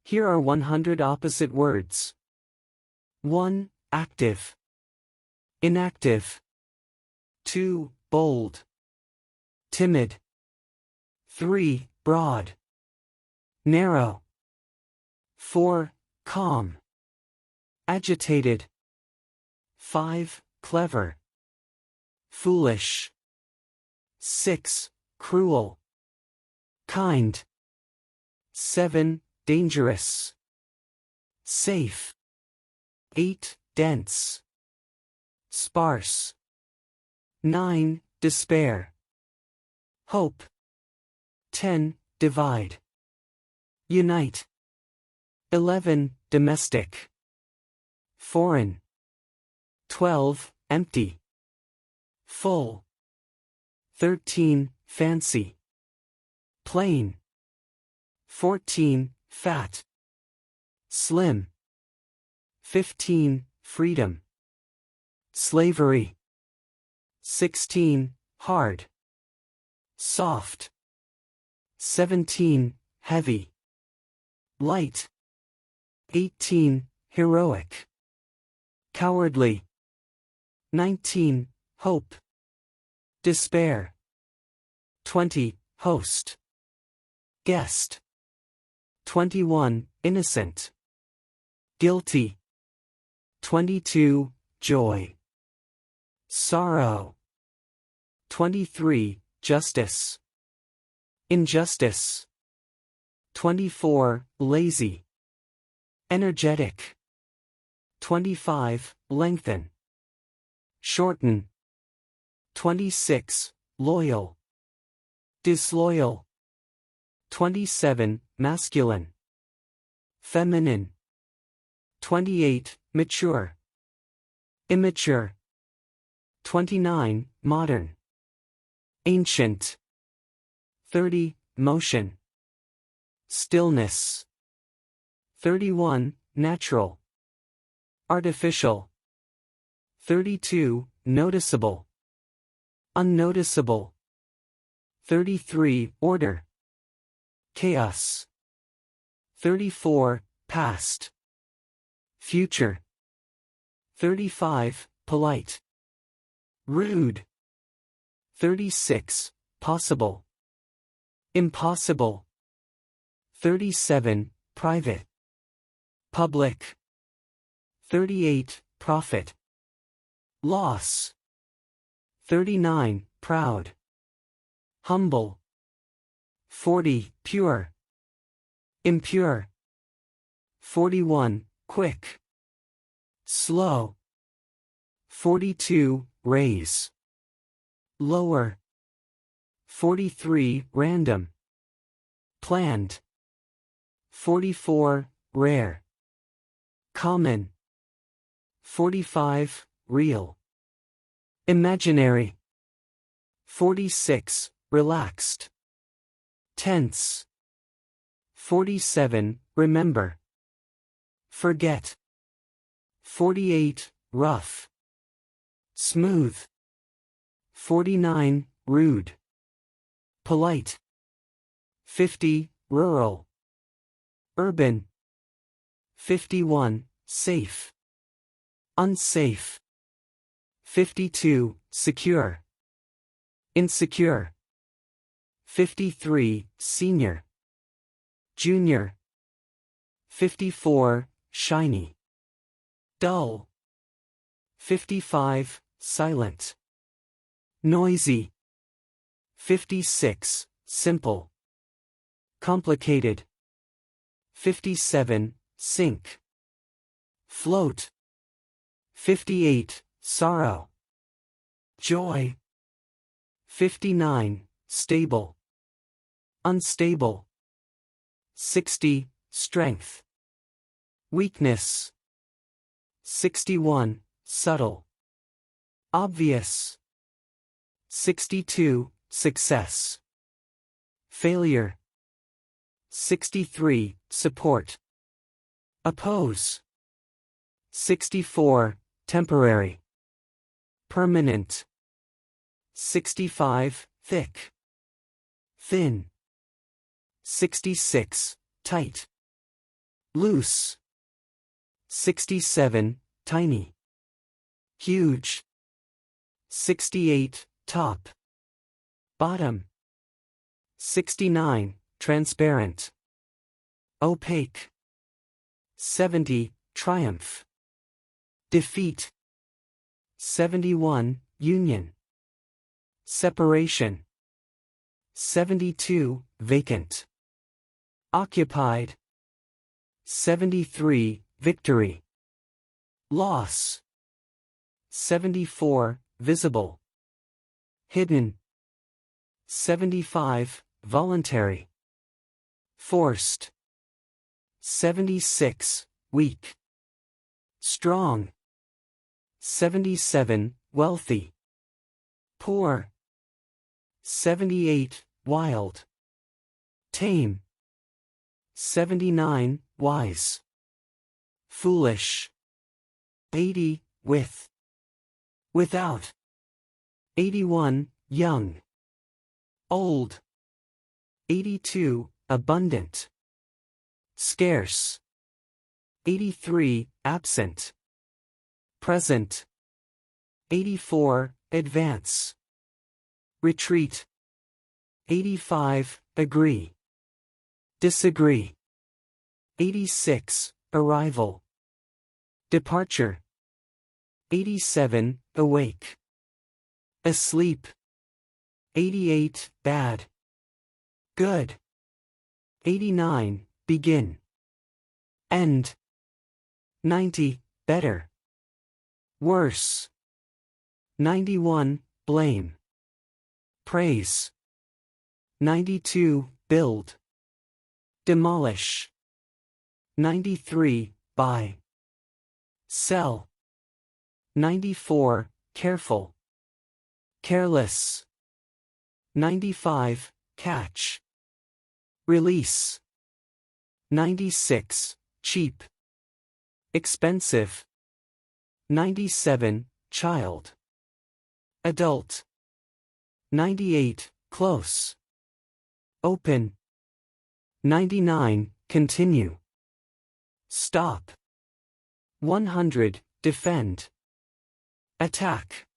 Here are 100 opposite words. 1. Active. Inactive. 2. Bold. Timid. 3. Broad. Narrow. 4. Calm. Agitated. 5. Clever. Foolish. 6. Cruel. Kind. 7. Dangerous. Safe. 8. Dense. Sparse. 9. Despair. Hope. 10. Divide. Unite. 11. Domestic. Foreign. 12. Empty. Full. 13. Fancy. Plain. 14. Fat. Slim. 15. Freedom. Slavery. 16. Hard. Soft. 17. Heavy. Light. 18. Heroic. Cowardly. 19. Hope. Despair. 20. Host. Guest. 21. Innocent. Guilty. 22. Joy. Sorrow. 23. Justice. Injustice. 24. Lazy. Energetic. 25. Lengthen. Shorten. 26. Loyal. Disloyal. 27. Masculine. Feminine. 28. Mature. Immature. 29. Modern. Ancient. 30. Motion. Stillness. 31. Natural. Artificial. 32. Noticeable. Unnoticeable. 33. Order. Chaos. 34. Past. Future. 35. Polite. Rude. 36. Possible. Impossible. 37. Private. Public. 38. Profit. Loss. 39. Proud. Humble. 40. Pure. Impure. 41. Quick. Slow. 42. Raise. Lower. 43. Random. Planned. 44. Rare. Common. 45. Real. Imaginary. 46. Relaxed. Tense. 47. Remember. Forget. 48. Rough. Smooth. 49. Rude. Polite. 50. Rural. Urban. 51. Safe. Unsafe. 52. Secure. Insecure. 53. Senior. Junior. 54. Shiny. Dull. 55. Silent. Noisy. 56. Simple. Complicated. 57. Sink. Float. 58. Sorrow. Joy. 59. Stable. Unstable. 60. Strength. Weakness. 61. Subtle. Obvious. 62. Success. Failure. 63. Support. Oppose. 64. Temporary. Permanent. 65. Thick. Thin. 66. Tight. Loose. 67, tiny. Huge. 68, top. Bottom. 69, transparent. Opaque. 70, triumph. Defeat. 71, union. Separation. 72, vacant. Occupied. 73, victory. Loss. 74, visible. Hidden. 75, voluntary. Forced. 76, weak. Strong. 77, wealthy. Poor. 78, wild. Tame. 79, wise. Foolish. 80, with. Without. 81, young. Old. 82, abundant. Scarce. 83, absent. Present. 84, advance. Retreat. 85, agree. Disagree. 86, arrival. Departure. 87, awake. Asleep. 88, bad. Good. 89, begin. End. 90, better. Worse. 91, blame. Praise. 92, build. Demolish. 93, buy. Sell. 94, careful. Careless. 95, catch. Release. 96, cheap. Expensive. 97, child. Adult. 98, close. Open. 99, continue. Stop. 100, defend. Attack.